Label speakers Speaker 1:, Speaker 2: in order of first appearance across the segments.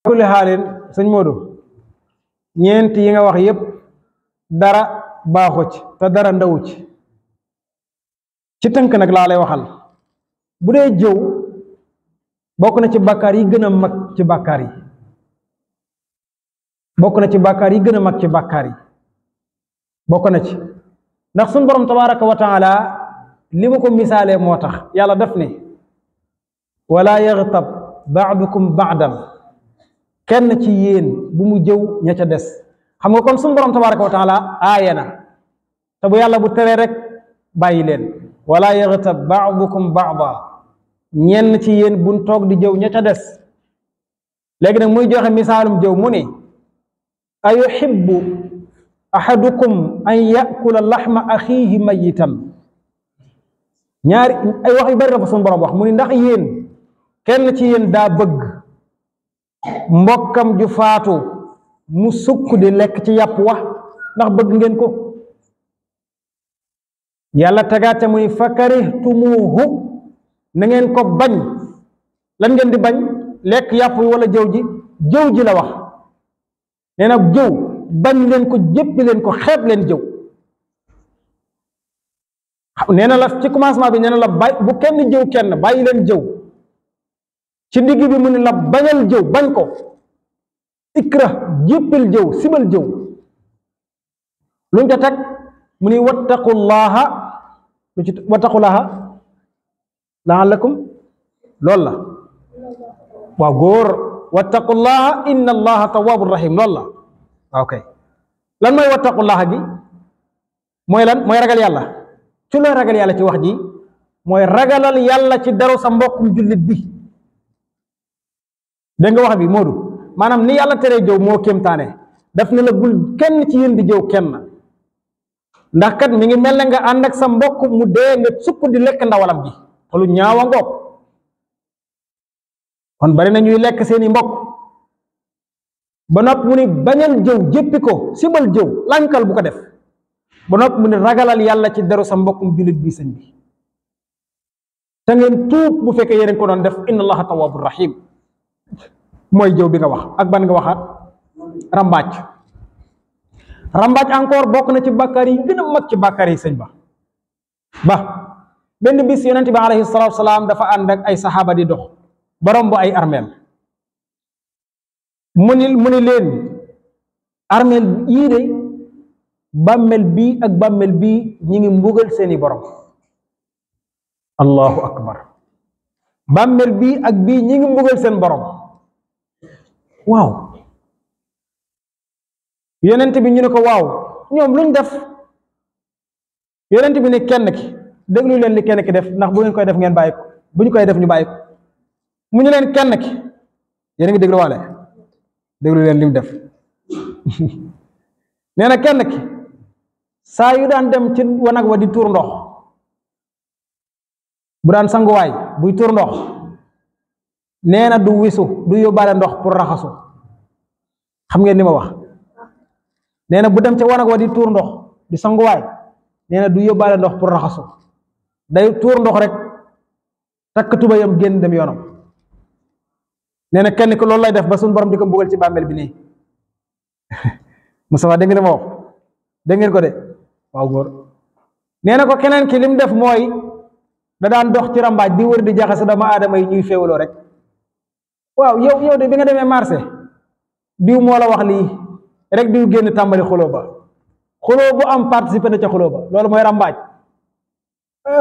Speaker 1: kulli xaalin sëñ Modou ñeent yi nga wax yépp dara baaxu ci te dara ndawu ci tënk nag laa lay waxal bu dee jëw bokk na ci bàkkaar yi gën a mag ci bàkkaar yi bokk na ci bàkkaar yi gën a mag ci bàkkaar yi bokk na ci ndax suñu borom tabaraka wa taala li ma ko misaalee moo tax yàlla daf ne wala yaxtab baadukum baadan kenn ci yéen bu mu jëw ña ca des xam nga kon suñu borom tabaraka wa taala aaya na te bu yàlla bu teree rek bàyyi leen wala yaxtab baadukum baada ñenn ci yéen buñ toog di jëw ña ca des léegi nag muy joxe misaalum jëw mu ne ayuhibbu ahadukum an yakula laxma axiihi mayitan ñaari ay wax yu bari la fa suñu borom wax mu ni ndax yéen kenn ci yéen daa bëgg mbokkam ju faatu mu sukk di lekk ci yàpp wax ndax bëgg ngeen ko yàlla tegaate mu ni fa karihtumuuhu na ngeen ko bañ lan ngeen di bañ lekk yàpp wala jëw ji la wax nee na jëw bañ leen ko jéppi leen ko xeeb leen jëw nee na la ci commencement bi nee na la bu kenn jëw kenn bàyyi leen jëw ci digg bi mu ne la bañal jëw bañ ko ikra jéppil jëw sibal jëw luñ ca teg mu ni wattaqullaha lu ci wattaqullaha la'allakum loolu la waaw góor wattaqullaha inna allaha tawwabur rahim loolu la waaw kay lan mooy wattaqullaha gi mooy lan mooy ragal yàlla ci looy ragal yàlla ci wax ji mooy ragalal yàlla ci daru sa mbokkum jullit bi dégg nga wax bi Moodu maanaam ni yàlla teree jëw moo kéemtaane daf ne la bul kenn ci yéen di jëw kenn ndax kat mi ngi mel ne nga ànd ak sa mbokk mu dee nga sukk di lekk ndawalam ji te lu ñaawa ngoog kon bari na ñuy lekk seeni mbokk ba nopp mu ni bañal jëw jéppi ko sibal jëw lànkal bu ko def ba nopp mu ni ragalal yàlla ci deru sa mbokkum jullit bi sëñ bi te ngeen tuub bu fekkee yéen ko doon def inna allaha tawwabur rahim mooy jëw bi nga wax ak ban nga waxaat rambaaj encore bokk na ci bàkkaar yi gën a mag ci bàkkaar yi sëñ ba benn bis yonent bi alayhi salaatu salaam dafa ànd ak ay saxaaba di dox ba romb ay armeel mu ni leen armeel yii de bàmmeel bii ak bàmmeel bii ñi ngi mbugal seeni borom allahu akbar bàmmeel bii ak bii ñi ngi mbugal seen borom waaw yonent bi ñu ne ko waaw ñoom luñ def yonent bi ne kenn ki déglu leen li kenn ki def ndax bu ngeen koy def ngeen bàyyi ko bu ñu koy def ñu bàyyi ko mu ñu leen kenn ki yéen a ngi déglu waale déglu leen li mu def nee na kenn ki saa yu daan dem ci wanag wa di tuur ndox bu daan sanguwaay buy tuur ndox nee na du wisu du yóbbaale ndox pour raxasu xam ngeen li ma wax nee na bu dem ca wanag wa di tuur ndox di sanguwaay nee na du yóbbaale ndox pour raxasu day tuur ndox rek takk tubayam génn dem yoonam nee na kenn ki loolu lay def ba suñu borom di ko mbugal ci bàmmeel bi nii Moussa dégg nga li ma wax dégg ngeen ko de waaw góor nee na ko keneen ki lim def mooy da daan dox ci rambaaj di wër di jaxase dama aadama yi ñuy féewaloo rek waaw yow de bi nga demee marché diw moo la wax lii rek diw génn tàmbali xuloo ba xuloo bu am participé na ca xuloo ba loolu mooy rambaaj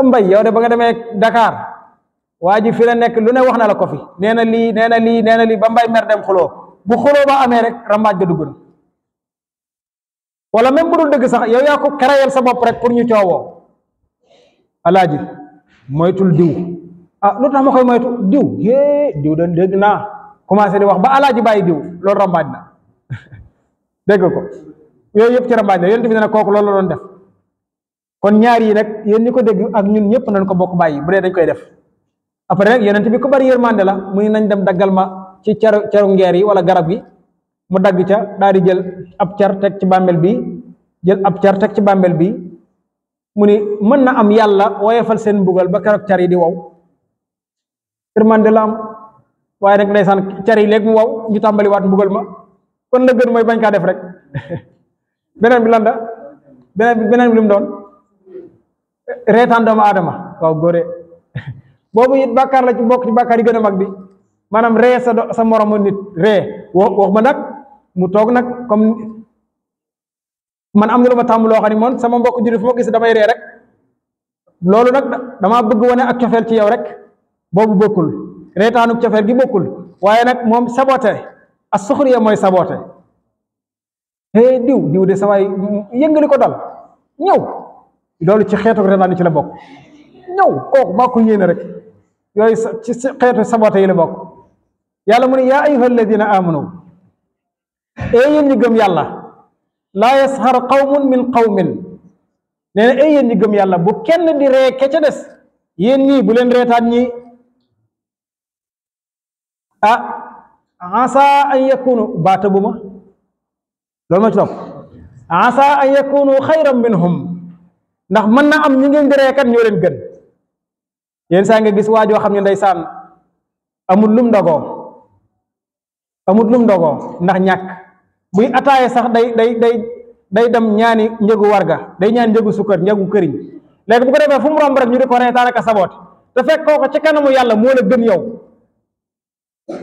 Speaker 1: mbay yow de ba nga demee Dakar waa ji fi la nekk lu ne wax na la ko fi nee na lii ba mbay mer dem xuloo bu xuloo ba amee rek rambaaj ga dugg na wala même bu dul dëgg sax yow yaa ko créer sa bopp rek pour ñu coowoo alaaji moytul diw lu tax ma koy moytu diw da dégg naa commencé di wax ba alaaji bàyyi diw loolu rambaaj na dégg ko yooyu yëpp ci rambaaj la yonent bi ne kooku loolu la doon def kon ñaar yi nag yéen ñi ko dégg ak ñun ñëpp nañ ko bokk bàyyi bu dee dañ koy def après nag yonent bi ko bari yërmande la mu ni nañ dem daggal ma ci caru ngeer yi wala garab yi mu dagg ca daal di jël ab car teg ci bàmmeel bi jël ab car teg ci bàmmeel bi mu ni mën na am yàlla woyefal seen mbugal ba keroog car yi di wow yërmande la am waaye nag ndeysaan car yi léegi mu waw ñu tàmbali waat mbugal ma kon la gën mooy bañ kaa def rek beneen bi lan la beneen bi lu mu doon reetaan doomu aadama waaw góore boobu it bàkkaar la ci bokk ci bàkkaar yi gën a mag bi maanaam ree sa moromu nit ree wax ma nag mu toog nag comme man am na lu ma tàmm loo xam ne moom sama mbokk jullit fu ma gis damay ree rek loolu nag damaa bëgg wane ak cofeel ci yow rek boobu bokkul reetaanu cofeel gi bokkul waaye nag moom sabote as suxriya mooy sabote diw de sawaay yëngali ko dal ñëw loolu ci xeetu reetaan ci la bokk ñëw kooku maa ko yéene rek yooyu ci xeetu sabote yi la bokk yàlla mu ne yaa ayyuha alladina amanu yéen ñi gëm yàlla laa yasxar qawmun min qawmin nee na yéen ñi gëm yàlla bu kenn di ree ke ca des yéen ñii bu leen reetaan ñi asa an yakunu baata bu ma loolu ma ci topp asa an yakunu xayran minhum ndax mën na am ñi ngeen di ree kat ñoo leen gën yéen saa nga gis waajoo xam ne ndeysaan amul lum ndogoo ndax ñàkk buy ataaye sax day dem ñaani njëgu warga day ñaan njëgu sukkar njëgu këriñ léegi bu ko defee fu mu romb rek ñu di ko reetaan ak a saboot te fekk kooku ci kanamu yàlla moo la gën yow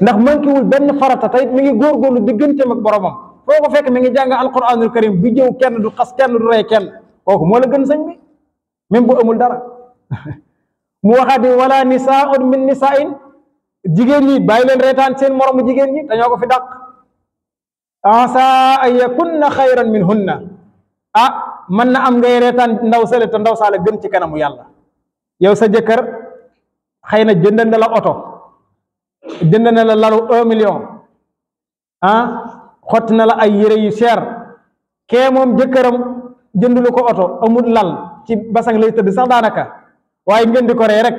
Speaker 1: ndax mankiwul benn farata tey mi ngi góorgóorlu digganteem ak boromam foo ko fekk mi ngi jàng alquranul karim bu jëw kenn du xas kenn du rey kenn kooku moo la gën sëñ bi même bu amul dara mu waxaat di wala nisaun min nisain jigéen ñi bàyyi leen reetaan seen moromu jigéen ñi dañoo ko fi dàq asa an yakunna xayran min hunna mën na am ngay reetaan ndaw sale te ndaw saala gën ci kanamu yàlla yow sa jëkkër xëy na jëndal na la oto jënd na la lalu 1 million xotti na la ay yére yu cher kee moom jëkkëram jëndulu ko oto amul lal ci basang lay tëdd sax daanaka waaye ngeen di ko ree rek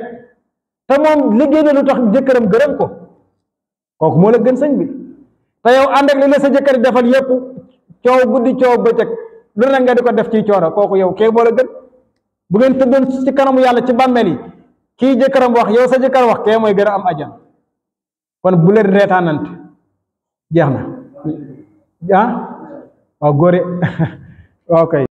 Speaker 1: te moom liggéey na lu tax jëkkëram gërëm ko kooku moo la gën sëñ bi te yow ànd ak li la sa jëkkër defal yépp coow guddi coow bëccëg lu ne nga di ko def ci coono kooku yow kee moo la gën bu ngeen tëddoon ci kanamu yàlla ci bàmmeel yi kii jëkkëram wax yow sa jëkkër wax kee mooy gën a am ajan kon bu leen reetaanante jeex na waaw góore waaw kay